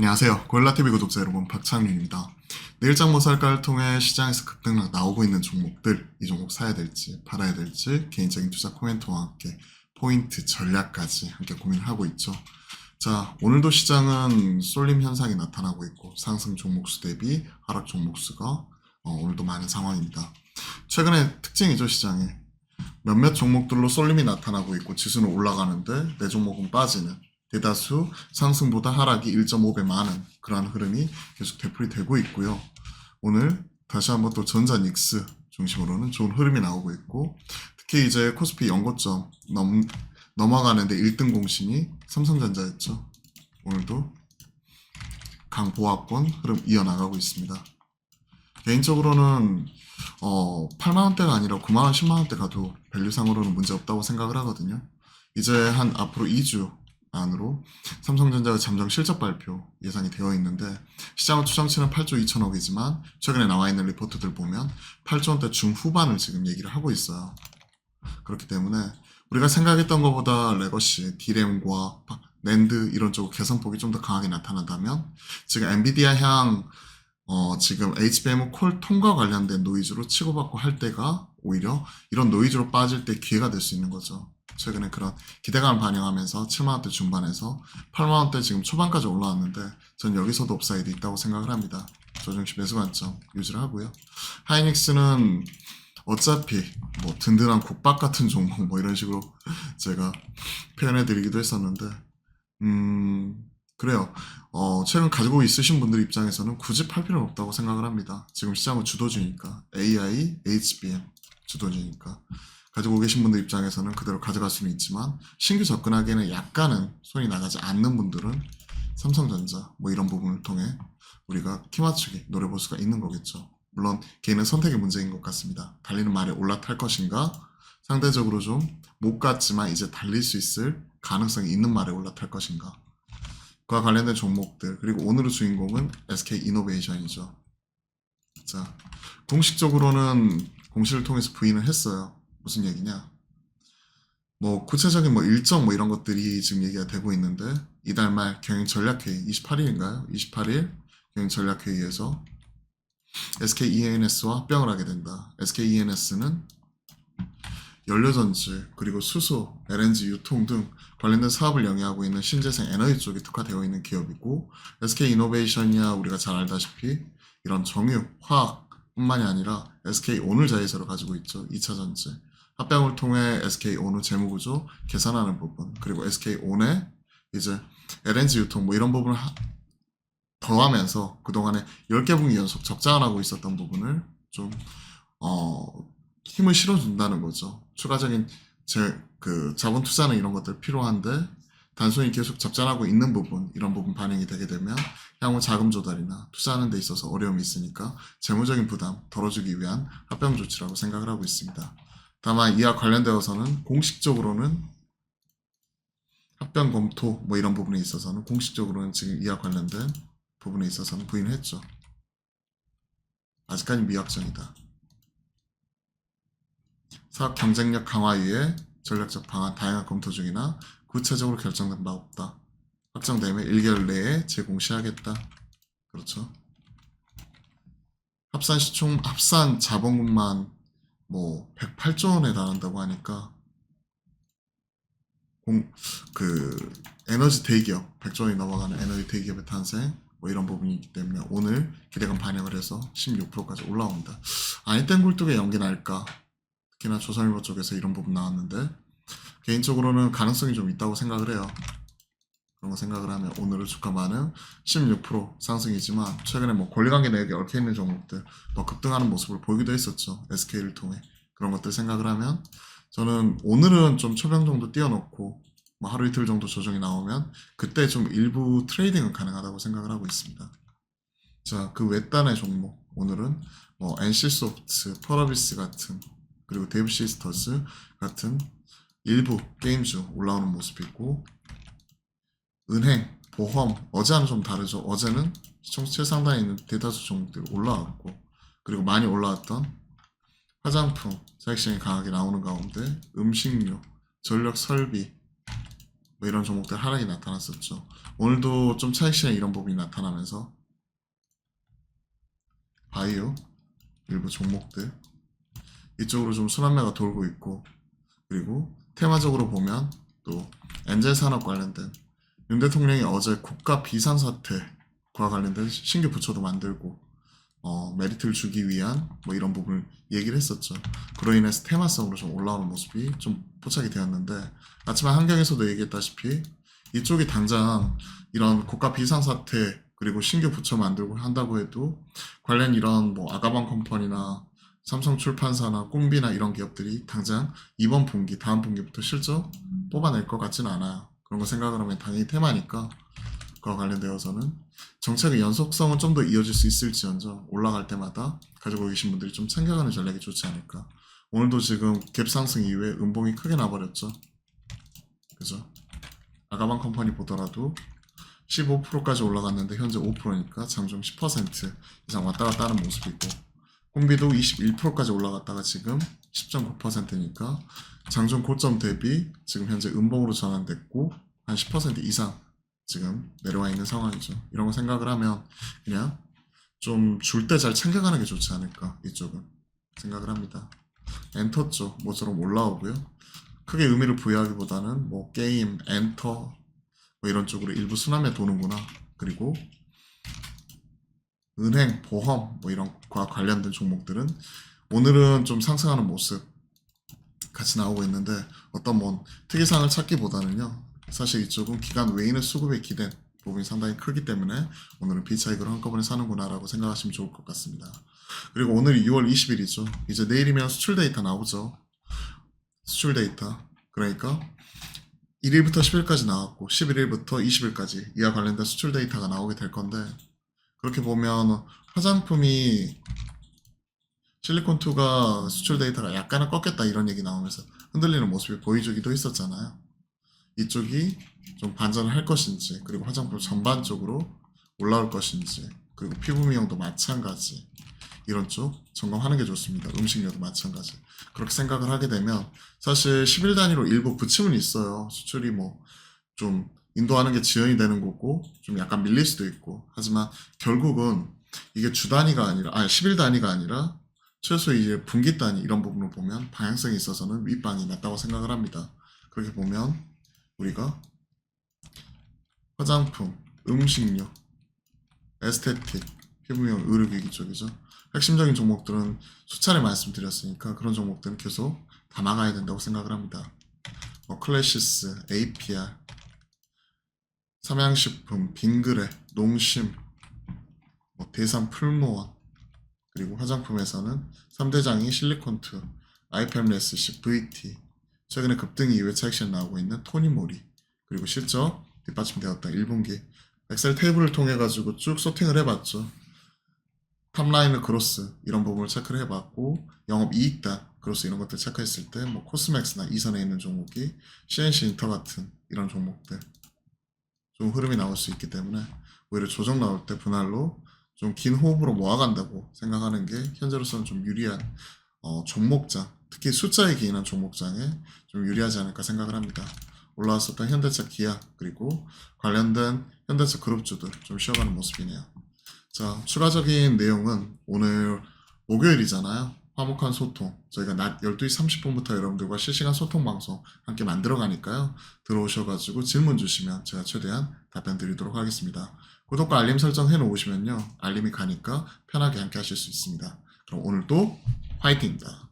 안녕하세요. 고릴라TV 구독자 여러분, 박창윤입니다. 내일장 모살가를 통해 시장에서 급등락 나오고 있는 종목들, 이 종목 사야 될지 팔아야 될지 개인적인 투자 코멘트와 함께 포인트 전략까지 함께 고민하고 있죠. 자, 오늘도 시장은 쏠림 현상이 나타나고 있고 상승 종목수 대비 하락 종목수가 오늘도 많은 상황입니다. 최근에 특징이죠, 시장에. 몇몇 종목들로 쏠림이 나타나고 있고 지수는 올라가는데 내 종목은 빠지는, 대다수 상승보다 하락이 1.5배 많은 그러한 흐름이 계속 되풀이되고 있고요. 오늘 다시 한번 또 전자 닉스 중심으로는 좋은 흐름이 나오고 있고, 특히 이제 코스피 연고점 넘어가는데 1등 공신이 삼성전자였죠. 오늘도 강보합권 흐름 이어나가고 있습니다. 개인적으로는 8만원대가 아니라 9만원, 10만원대 가도 밸류상으로는 문제없다고 생각을 하거든요. 이제 한 앞으로 2주 안으로 삼성전자의 잠정 실적 발표 예상이 되어 있는데, 시장은 추정치는 8조 2천억이지만 최근에 나와 있는 리포트들 보면 8조 원대 중후반을 지금 얘기를 하고 있어요. 그렇기 때문에 우리가 생각했던 것보다 레거시, 디램과 낸드 이런 쪽 개선폭이 좀 더 강하게 나타난다면, 지금 엔비디아 향 지금 HBM 콜 통과 관련된 노이즈로 치고받고 할 때가 오히려 이런 노이즈로 빠질 때 기회가 될 수 있는 거죠. 최근에 그런 기대감을 반영하면서 7만원대 중반에서 8만원대 지금 초반까지 올라왔는데, 전 여기서도 업사이드 있다고 생각을 합니다. 조정시 매수 관점 유지를 하고요. 하이닉스는 어차피 뭐 든든한 국밥 같은 종목 뭐 이런 식으로 제가 표현해드리기도 했었는데, 그래요. 최근 가지고 있으신 분들 입장에서는 굳이 팔 필요는 없다고 생각을 합니다. 지금 시장은 주도주니까, AI, HBM 주도주니까 가지고 계신 분들 입장에서는 그대로 가져갈 수는 있지만, 신규 접근하기에는 약간은 손이 나가지 않는 분들은 삼성전자 뭐 이런 부분을 통해 우리가 키 맞추기 노려볼 수가 있는 거겠죠. 물론 개인의 선택의 문제인 것 같습니다. 달리는 말에 올라탈 것인가, 상대적으로 좀 못 갔지만 이제 달릴 수 있을 가능성이 있는 말에 올라탈 것인가, 그와 관련된 종목들, 그리고 오늘의 주인공은 SK이노베이션이죠. 자, 공식적으로는 공시를 통해서 부인을 했어요. 무슨 얘기냐? 뭐 구체적인 뭐 일정 뭐 이런 것들이 지금 얘기가 되고 있는데, 이달 말 경영 전략회의 28일인가요? 28일 경영 전략회의에서 SK ENS와 합병을 하게 된다. SK ENS는 연료전지 그리고 수소, LNG 유통 등 관련된 사업을 영위하고 있는 신재생 에너지 쪽에 특화되어 있는 기업이고, SK이노베이션이야 우리가 잘 알다시피 이런 정유, 화학뿐만이 아니라 SK온을 자회사로 가지고 있죠. 2차전지. 합병을 통해 SK온의 재무구조 개선하는 부분, 그리고 SK온의 이제 LNG 유통 뭐 이런 부분을 더하면서 그동안에 10개 분기 연속 적자가 나고 있었던 부분을 좀 힘을 실어준다는 거죠. 추가적인 자본 투자는 이런 것들 필요한데, 단순히 계속 적자나고 있는 부분, 이런 부분 반영이 되게 되면 향후 자금 조달이나 투자하는 데 있어서 어려움이 있으니까 재무적인 부담 덜어주기 위한 합병 조치라고 생각을 하고 있습니다. 다만 이와 관련되어서는 공식적으로는 합병 검토 뭐 이런 부분에 있어서는 공식적으로는 지금 이와 관련된 부분에 있어서는 부인했죠. 아직까지 미확정이다. 사업 경쟁력 강화 위해 전략적 방안 다양한 검토 중이나 구체적으로 결정된 바 없다. 확정되면 1개월 내에 재공시하겠다. 그렇죠. 합산 자본금만 뭐 108조 원에 달한다고 하니까 에너지 대기업 100조 원이 넘어가는 에너지 대기업의 탄생 뭐 이런 부분이 있기 때문에 오늘 기대감 반영을 해서 16%까지 올라온다. 아니땐 굴뚝에 연기 날까? 특히나 조선일보 쪽에서 이런 부분 나왔는데, 개인적으로는 가능성이 좀 있다고 생각을 해요. 그런 거 생각을 하면 오늘의 주가만은 16% 상승이지만, 최근에 뭐 권리관계 내역에 얽혀있는 종목들 더 급등하는 모습을 보이기도 했었죠. SK를 통해. 그런 것들 생각을 하면 저는 오늘은 좀 초병 정도 띄워놓고 뭐 하루 이틀 정도 조정이 나오면 그때 좀 일부 트레이딩은 가능하다고 생각을 하고 있습니다. 자, 그 외단의 종목 오늘은 뭐 NC소프트, 펄어비스 같은, 그리고 데브시스터즈 같은 일부 게임주 올라오는 모습이 있고, 은행, 보험, 어제와는 좀 다르죠. 어제는 시총 최상단에 있는 대다수 종목들이 올라왔고, 그리고 많이 올라왔던 화장품, 자격시장이 강하게 나오는 가운데 음식료, 전력 설비, 뭐 이런 종목들 하락이 나타났었죠. 오늘도 좀 차익 실현 이런 부분이 나타나면서 바이오 일부 종목들 이쪽으로 좀 순환매가 돌고 있고, 그리고 테마적으로 보면 또 엔젤 산업 관련된 윤 대통령이 어제 국가 비상사태과 관련된 신규 부처도 만들고 메리트를 주기 위한 뭐 이런 부분을 얘기를 했었죠. 그로 인해서 테마성으로 좀 올라오는 모습이 좀 포착이 되었는데, 아침에 한경에서도 얘기했다시피 이쪽이 당장 이런 국가 비상사태 그리고 신규 부처 만들고 한다고 해도 관련 이런 뭐 아가방 컴퍼니나 삼성출판사나 꿈비나 이런 기업들이 당장 이번 분기, 다음 분기부터 실적 뽑아낼 것 같지는 않아요. 그런 거 생각을 하면 당연히 테마니까 그와 관련되어서는 정책의 연속성은 좀 더 이어질 수 있을지언정 올라갈 때마다 가지고 계신 분들이 좀 챙겨가는 전략이 좋지 않을까. 오늘도 지금 갭 상승 이후에 음봉이 크게 나버렸죠. 그죠? 아가방 컴퍼니 보더라도 15%까지 올라갔는데 현재 5%니까 장중 10% 이상 왔다 갔다 하는 모습이고, 콤비도 21%까지 올라갔다가 지금 10.9%니까 장중 고점 대비 지금 현재 음봉으로 전환됐고 한 10% 이상 지금 내려와 있는 상황이죠. 이런 거 생각을 하면 그냥 좀 줄 때 잘 챙겨가는 게 좋지 않을까, 이쪽은 생각을 합니다. 엔터 쪽 모처럼 올라오고요. 크게 의미를 부여하기보다는 뭐 게임, 엔터 뭐 이런 쪽으로 일부 순환매 도는구나. 그리고 은행, 보험 뭐 이런 과 관련된 종목들은 오늘은 좀 상승하는 모습 같이 나오고 있는데, 어떤 뭐 특이사항을 찾기보다는요, 사실 이쪽은 기간 외인의 수급에 기댄 부분이 상당히 크기 때문에 오늘은 비차익으로 한꺼번에 사는구나 라고 생각하시면 좋을 것 같습니다. 그리고 오늘이 6월 20일이죠. 이제 내일이면 수출 데이터 나오죠. 수출 데이터. 그러니까 1일부터 10일까지 나왔고 11일부터 20일까지 이와 관련된 수출 데이터가 나오게 될 건데, 그렇게 보면 화장품이 실리콘2가 수출 데이터가 약간은 꺾였다 이런 얘기 나오면서 흔들리는 모습이 보여주기도 했었잖아요. 이쪽이 좀 반전을 할 것인지, 그리고 화장품 전반적으로 올라올 것인지, 그리고 피부 미용도 마찬가지 이런 쪽 점검하는 게 좋습니다. 음식료도 마찬가지. 그렇게 생각을 하게 되면 사실 10일 단위로 일부 부침은 있어요. 수출이 뭐 좀 인도하는 게 지연이 되는 거고 좀 약간 밀릴 수도 있고, 하지만 결국은 이게 주 단위가 아니라 10일 단위가 아니라 최소 이제 분기 단위 이런 부분을 보면 방향성이 있어서는 윗방이 낫다고 생각을 합니다. 그렇게 보면 우리가 화장품, 음식료, 에스테틱, 피부미용, 의료기기 쪽이죠. 핵심적인 종목들은 수차례 말씀드렸으니까 그런 종목들은 계속 담아가야 된다고 생각을 합니다. 뭐 클래시스, APR, 삼양식품, 빙그레, 농심, 뭐 대삼 풀무원, 그리고 화장품에서는 3대장이 실리콘2, 아이팸레스시, VT, 최근에 급등 이후에 차익실현 나오고 있는 토니모리, 그리고 실적 뒷받침되었던 1분기 엑셀 테이블을 통해 가지고 쭉 소팅을 해봤죠. 탑라인을 크로스 이런 부분을 체크를 해봤고, 영업이익단 크로스 이런 것들 체크했을 때 뭐 코스맥스나 이선에 있는 종목이 CNC 인터 같은 이런 종목들 좀 흐름이 나올 수 있기 때문에 오히려 조정 나올 때 분할로 좀 긴 호흡으로 모아간다고 생각하는 게 현재로서는 좀 유리한 종목장, 특히 숫자에 기인한 종목장에 좀 유리하지 않을까 생각을 합니다. 올라왔었던 현대차, 기아 그리고 관련된 현대차 그룹주들 좀 쉬어가는 모습이네요. 자, 추가적인 내용은 오늘 목요일이잖아요. 화목한 소통, 저희가 낮 12시 30분부터 여러분들과 실시간 소통 방송 함께 만들어 가니까요. 들어오셔가지고 질문 주시면 제가 최대한 답변 드리도록 하겠습니다. 구독과 알림 설정 해 놓으시면요, 알림이 가니까 편하게 함께 하실 수 있습니다. 그럼 오늘도 화이팅입니다.